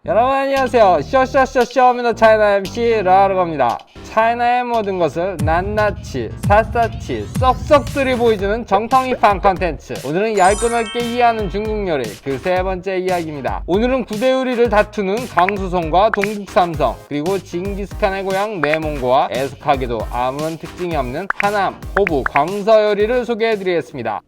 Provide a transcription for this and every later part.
여러분 안녕하세요. 쇼쇼쇼쇼미더 차이나 MC 라르고입니다. 차이나의 모든 것을 낱낱이 샅샅이 쏙쏙들이 보여주는 정통이판 컨텐츠. 오늘은 얇고 넓게 이해하는 중국 요리 그 세 번째 이야기입니다. 오늘은 9대 요리를 다투는 강수성과 동북삼성, 그리고 징기스칸의 고향 내몽고와 애석하게도 아무런 특징이 없는 하남, 호부, 광서 요리를 소개해드리겠습니다.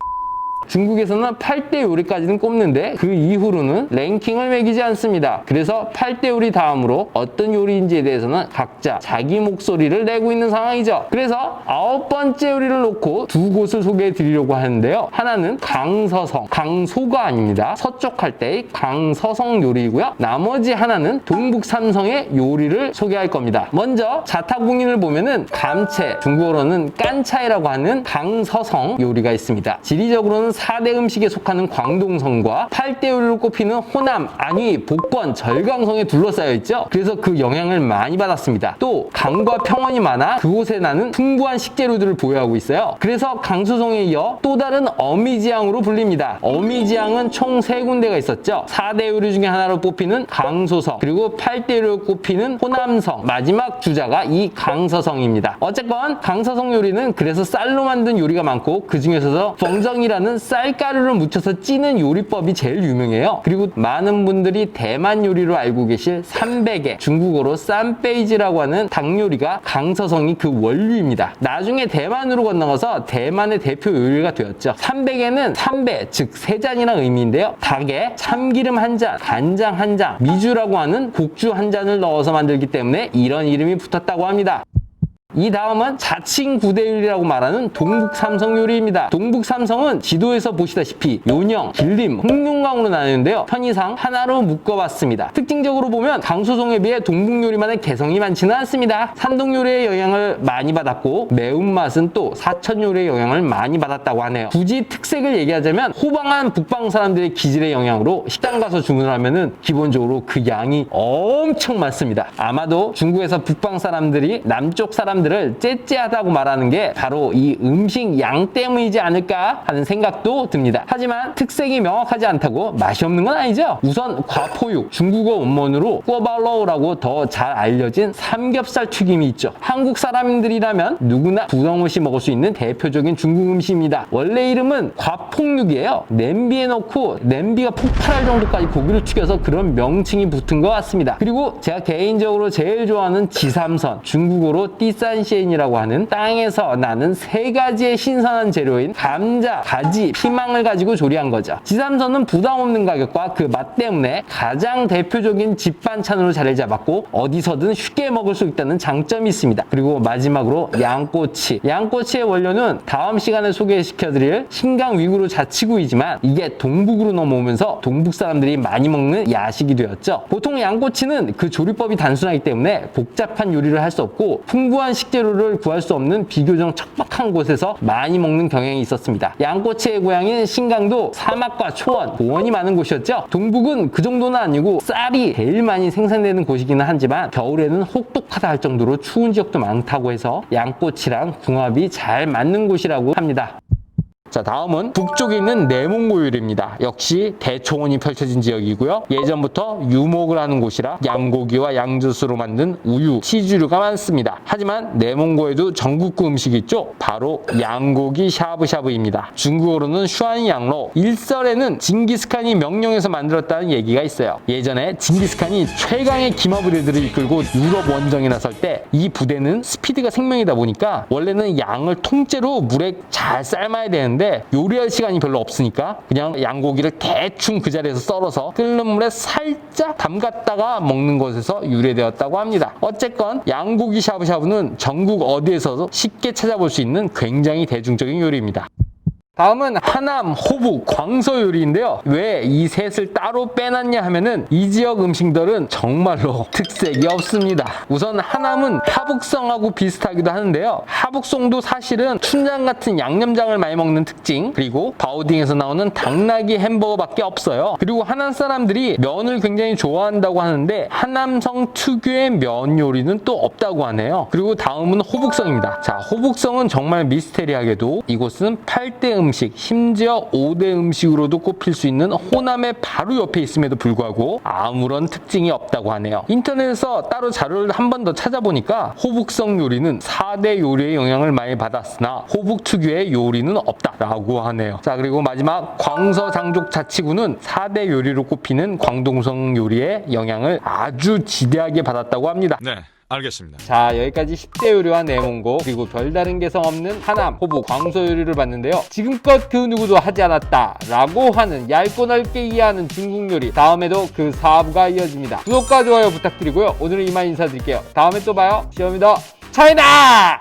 중국에서는 8대 요리까지는 꼽는데 그 이후로는 랭킹을 매기지 않습니다. 그래서 8대 요리 다음으로 어떤 요리인지에 대해서는 각자 자기 목소리를 내고 있는 상황이죠. 그래서 9번째 요리를 놓고 두 곳을 소개해 드리려고 하는데요. 하나는 강서성, 강소가 아닙니다. 서쪽할 때의 강서성 요리이고요. 나머지 하나는 동북삼성의 요리를 소개할 겁니다. 먼저 자타공인을 보면은 감채, 중국어로는 깐차이라고 하는 강서성 요리가 있습니다. 지리적으로는 4대 음식에 속하는 광동성과 8대 요리로 꼽히는 호남, 안위, 복권, 절강성에 둘러싸여 있죠. 그래서 그 영향을 많이 받았습니다. 또 강과 평원이 많아 그곳에 나는 풍부한 식재료들을 보유하고 있어요. 그래서 강수성에 이어 또 다른 어미지향으로 불립니다. 어미지향은 총 3군데가 있었죠. 4대 요리 중에 하나로 뽑히는 강소성, 그리고 8대 요리로 꼽히는 호남성, 마지막 주자가 이 강서성입니다. 어쨌건 강서성 요리는 그래서 쌀로 만든 요리가 많고 그 중에서도 펑정이라는 쌀가루를 묻혀서 찌는 요리법이 제일 유명해요. 그리고 많은 분들이 대만 요리로 알고 계실 삼백에, 중국어로 쌈베이지라고 하는 닭 요리가 강서성이 그 원류입니다. 나중에 대만으로 건너가서 대만의 대표 요리가 되었죠. 삼백에는 삼배, 즉 세잔이라는 의미인데요. 닭에 참기름 한 잔, 간장 한 잔, 미주라고 하는 곡주 한 잔을 넣어서 만들기 때문에 이런 이름이 붙었다고 합니다. 이 다음은 자칭 9대 요리라고 말하는 동북삼성 요리입니다. 동북삼성은 지도에서 보시다시피 요령, 길림, 흑룡강으로 나뉘는데요. 편의상 하나로 묶어봤습니다. 특징적으로 보면 강소성에 비해 동북요리만의 개성이 많지는 않습니다. 산동요리의 영향을 많이 받았고 매운맛은 또 사천요리의 영향을 많이 받았다고 하네요. 굳이 특색을 얘기하자면 호방한 북방 사람들의 기질의 영향으로 식당 가서 주문을 하면은 기본적으로 그 양이 엄청 많습니다. 아마도 중국에서 북방 사람들이 남쪽 사람들을 째째하다고 말하는 게 바로 이 음식 양 때문이지 않을까 하는 생각도 듭니다. 하지만 특색이 명확하지 않다고 맛이 없는 건 아니죠. 우선 과포육, 중국어 원문으로 꿔발로우라고 더 잘 알려진 삼겹살 튀김이 있죠. 한국 사람들이라면 누구나 부담 없이 먹을 수 있는 대표적인 중국 음식입니다. 원래 이름은 과폭육이에요. 냄비에 넣고 냄비가 폭발할 정도까지 고기를 튀겨서 그런 명칭이 붙은 것 같습니다. 그리고 제가 개인적으로 제일 좋아하는 지삼선, 중국어로 띠산시엔이라고 하는 땅에서 나는 3가지의 신선한 재료인 감자, 가지, 피망을 가지고 조리한 거죠. 지삼선은 부담 없는 가격과 그 맛 때문에 가장 대표적인 집 반찬으로 자리 잡았고 어디서든 쉽게 먹을 수 있다는 장점이 있습니다. 그리고 마지막으로 양꼬치. 양꼬치의 원료는 다음 시간에 소개시켜드릴 신강 위구르 자치구이지만 이게 동북으로 넘어오면서 동북 사람들이 많이 먹는 야식이 되었죠. 보통 양꼬치는 그 조리법이 단순하기 때문에 복잡한 요리를 할 수 없고 풍부한 식재료를 구할 수 없는 비교적 척박한 곳에서 많이 먹는 경향이 있었습니다. 양꼬치의 고향인 신강도 사막과 초원, 고원이 많은 곳이었죠. 동북은 그 정도는 아니고 쌀이 제일 많이 생산되는 곳이기는 하지만 겨울에는 혹독하다 할 정도로 추운 지역도 많다고 해서 양꼬치랑 궁합이 잘 맞는 곳이라고 합니다. 자, 다음은 북쪽에 있는 내몽고 요리입니다. 역시 대초원이 펼쳐진 지역이고요. 예전부터 유목을 하는 곳이라 양고기와 양주스로 만든 우유, 치즈류가 많습니다. 하지만 내몽고에도 전국구 음식이 있죠. 바로 양고기 샤브샤브입니다. 중국어로는 슈안양로. 일설에는 징기스칸이 명령해서 만들었다는 얘기가 있어요. 예전에 징기스칸이 최강의 기마부대들을 이끌고 유럽 원정에 나설 때 이 부대는 스피드가 생명이다 보니까 원래는 양을 통째로 물에 잘 삶아야 되는데 요리할 시간이 별로 없으니까 그냥 양고기를 대충 그 자리에서 썰어서 끓는 물에 살짝 담갔다가 먹는 것에서 유래되었다고 합니다. 어쨌건 양고기 샤브샤브는 전국 어디에서도 쉽게 찾아볼 수 있는 굉장히 대중적인 요리입니다. 다음은 하남, 호북, 광서 요리인데요. 왜 이 셋을 따로 빼놨냐 하면은 이 지역 음식들은 정말로 특색이 없습니다. 우선 하남은 하북성하고 비슷하기도 하는데요. 하북성도 사실은 춘장 같은 양념장을 많이 먹는 특징, 그리고 바오딩에서 나오는 당나귀 햄버거밖에 없어요. 그리고 하남 사람들이 면을 굉장히 좋아한다고 하는데 하남성 특유의 면 요리는 또 없다고 하네요. 그리고 다음은 호북성입니다. 자, 호북성은 정말 미스테리하게도 이곳은 8대 음식, 심지어 5대 음식으로도 꼽힐 수 있는 호남의 바로 옆에 있음에도 불구하고 아무런 특징이 없다고 하네요. 인터넷에서 따로 자료를 한 번 더 찾아보니까 호북성 요리는 4대 요리의 영향을 많이 받았으나 호북 특유의 요리는 없다라고 하네요. 자, 그리고 마지막 광서장족자치구는 4대 요리로 꼽히는 광동성 요리의 영향을 아주 지대하게 받았다고 합니다. 네, 알겠습니다. 자, 여기까지 10대 요리와 내몽고 그리고 별다른 개성 없는 하남, 호북, 광서 요리를 봤는데요. 지금껏 그 누구도 하지 않았다 라고 하는 얇고 넓게 이해하는 중국 요리, 다음에도 그 4부가 이어집니다. 구독과 좋아요 부탁드리고요. 오늘은 이만 인사드릴게요. 다음에 또 봐요. 시험이다. 차이나!